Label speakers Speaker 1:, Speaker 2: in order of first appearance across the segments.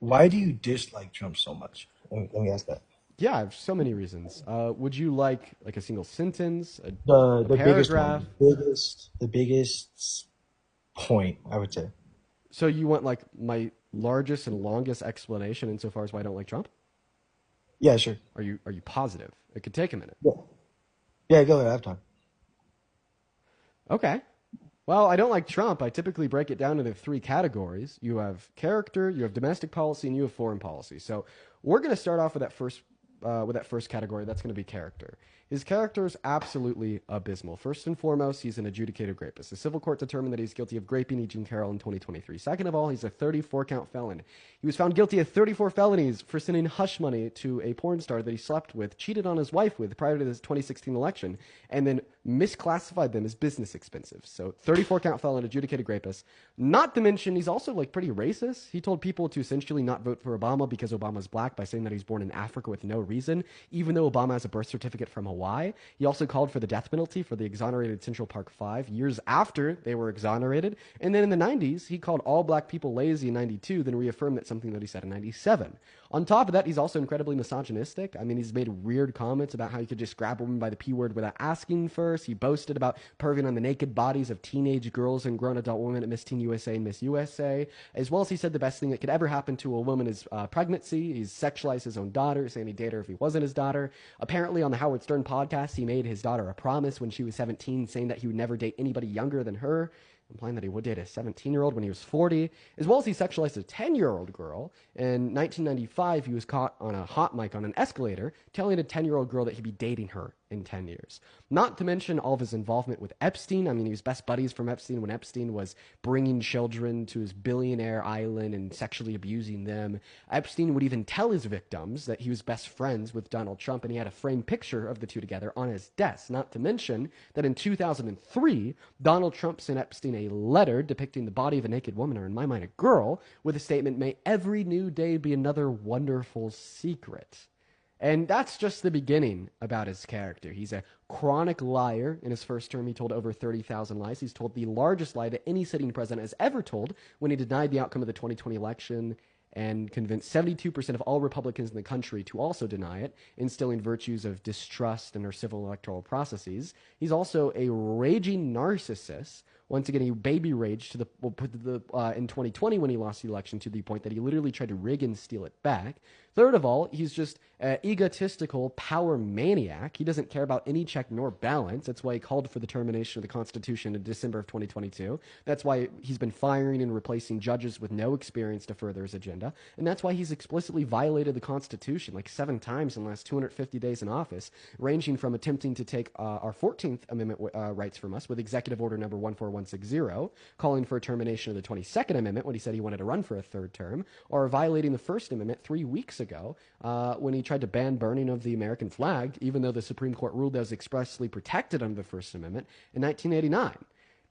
Speaker 1: Why do you dislike Trump so much? Let me ask that.
Speaker 2: Yeah, I have so many reasons. Would you like a single sentence,
Speaker 1: The
Speaker 2: a
Speaker 1: the biggest one,
Speaker 2: paragraph?
Speaker 1: the biggest point, I would say.
Speaker 2: So you want like my largest and longest explanation insofar as why I don't like Trump?
Speaker 1: Yeah, sure.
Speaker 2: Are you positive? It could take a minute.
Speaker 1: Yeah, yeah. Go ahead. I have time.
Speaker 2: Okay. Well, I don't like Trump. I typically break it down into three categories. You have character, you have domestic policy, and you have foreign policy. So we're going to start off with that first category. That's going to be character. His character is absolutely abysmal. First and foremost, he's an adjudicated rapist. The civil court determined that he's guilty of raping E. Jean Carroll in 2023. Second of all, he's a 34 count felon. He was found guilty of 34 felonies for sending hush money to a porn star that he slept with, cheated on his wife with prior to this 2016 election, and then misclassified them as business expenses. So 34 count felon, adjudicated rapist. Not to mention, he's also like pretty racist. He told people to essentially not vote for Obama because Obama's black by saying that he's born in Africa with no reason, even though Obama has a birth certificate from Hawaii. He also called for the death penalty for the exonerated Central Park Five years after they were exonerated. And then in the 90s, he called all black people lazy in 92, then reaffirmed that something that he said in 97. On top of that, he's also incredibly misogynistic. I mean, he's made weird comments about how you could just grab a woman by the P word without asking first. He boasted about perving on the naked bodies of teenage girls and grown adult women at Miss Teen USA and Miss USA, as well as he said the best thing that could ever happen to a woman is pregnancy. He's sexualized his own daughter, saying he'd date her if he wasn't his daughter. Apparently, on the Howard Stern podcast, he made his daughter a promise when she was 17, saying that he would never date anybody younger than her, implying that he would date a 17-year-old when he was 40, as well as he sexualized a 10-year-old girl. In 1995, he was caught on a hot mic on an escalator telling a 10-year-old girl that he'd be dating her in 10 years. Not to mention all of his involvement with Epstein. I mean, he was best buddies from Epstein when Epstein was bringing children to his billionaire island and sexually abusing them. Epstein would even tell his victims that he was best friends with Donald Trump, and he had a framed picture of the two together on his desk. Not to mention that in 2003, Donald Trump sent Epstein a letter depicting the body of a naked woman, or in my mind, a girl, with a statement, "May every new day be another wonderful secret." And that's just the beginning about his character. He's a chronic liar. In his first term, he told over 30,000 lies. He's told the largest lie that any sitting president has ever told when he denied the outcome of the 2020 election and convinced 72% of all Republicans in the country to also deny it, instilling virtues of distrust in our civil electoral processes. He's also a raging narcissist. Once again, he baby raged to in 2020 when he lost the election to the point that he literally tried to rig and steal it back. Third of all, he's just an egotistical power maniac. He doesn't care about any check nor balance. That's why he called for the termination of the Constitution in December of 2022. That's why he's been firing and replacing judges with no experience to further his agenda. And that's why he's explicitly violated the Constitution like 7 times in the last 250 days in office, ranging from attempting to take our 14th Amendment rights from us with Executive Order number 14160, calling for a termination of the 22nd Amendment when he said he wanted to run for a third term, or violating the First Amendment 3 weeks ago when he tried to ban burning of the American flag, even though the Supreme Court ruled that it was expressly protected under the First Amendment in 1989.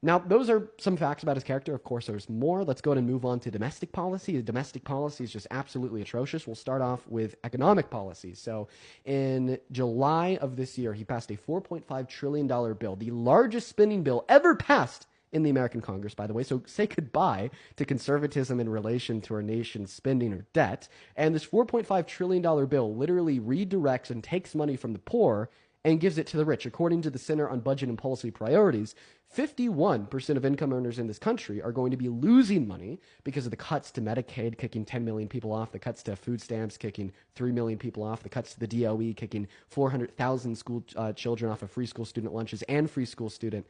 Speaker 2: Now, those are some facts about his character. Of course, there's more. Let's go ahead and move on to domestic policy. His domestic policy is just absolutely atrocious. We'll start off with economic policy. So, in July of this year, he passed a $4.5 trillion bill, the largest spending bill ever passed in the American Congress, by the way. So say goodbye to conservatism in relation to our nation's spending or debt. And this $4.5 trillion bill literally redirects and takes money from the poor and gives it to the rich. According to the Center on Budget and Policy Priorities, 51% of income earners in this country are going to be losing money because of the cuts to Medicaid, kicking 10 million people off, the cuts to food stamps, kicking 3 million people off, the cuts to the DOE, kicking 400,000 school children off of free school student lunches and free school student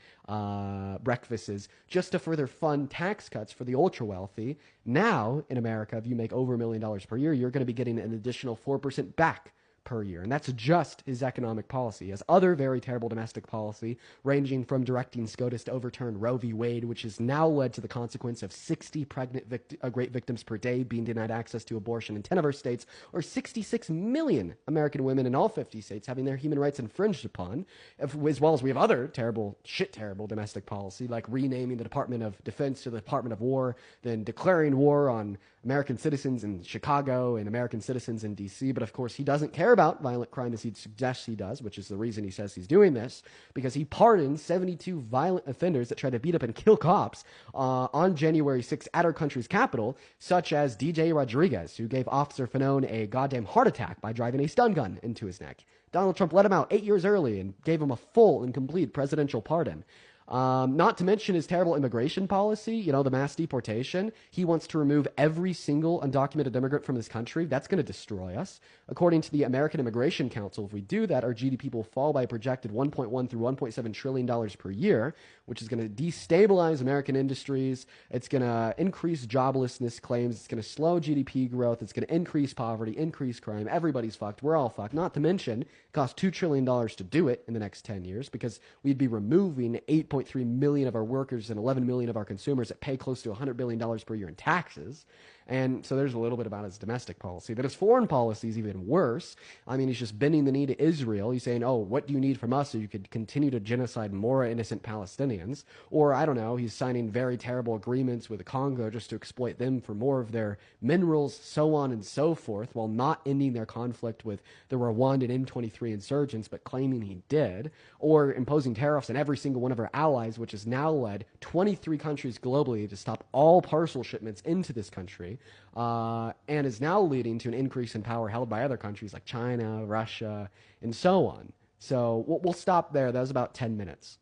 Speaker 2: breakfasts, just to further fund tax cuts for the ultra wealthy. Now, in America, if you make over $1 million per year, you're going to be getting an additional 4% back per year. And that's just his economic policy. He has other very terrible domestic policy, ranging from directing SCOTUS to overturn Roe v. Wade, which has now led to the consequence of 60 pregnant great victims per day being denied access to abortion in 10 of our states, or 66 million American women in all 50 states having their human rights infringed upon, as well as we have other terrible domestic policy, like renaming the Department of Defense to the Department of War, then declaring war on American citizens in Chicago and American citizens in D.C. But of course, he doesn't care about violent crime as he suggests he does, which is the reason he says he's doing this, because he pardoned 72 violent offenders that tried to beat up and kill cops on January 6th at our country's capital, such as DJ Rodriguez, who gave Officer Fanone a goddamn heart attack by driving a stun gun into his neck. Donald Trump let him out 8 years early and gave him a full and complete presidential pardon. Not to mention his terrible immigration policy, the mass deportation. He wants to remove every single undocumented immigrant from this country. That's going to destroy us. According to the American Immigration Council, if we do that, our GDP will fall by a projected $1.1 through $1.7 trillion per year, which is going to destabilize American industries. It's going to increase joblessness claims. It's going to slow GDP growth. It's going to increase poverty, increase crime. Everybody's fucked. We're all fucked. Not to mention, it costs $2 trillion to do it in the next 10 years because we'd be removing 8.3 million of our workers and 11 million of our consumers that pay close to $100 billion per year in taxes. And so there's a little bit about his domestic policy. But his foreign policy is even worse. I mean, he's just bending the knee to Israel. He's saying, what do you need from us so you could continue to genocide more innocent Palestinians? Or, I don't know, he's signing very terrible agreements with the Congo just to exploit them for more of their minerals, so on and so forth, while not ending their conflict with the Rwandan M23 insurgents, but claiming he did. Or imposing tariffs on every single one of our allies, which has now led 23 countries globally to stop all parcel shipments into this country. And is now leading to an increase in power held by other countries like China, Russia, and so on. So we'll stop there. That was about 10 minutes.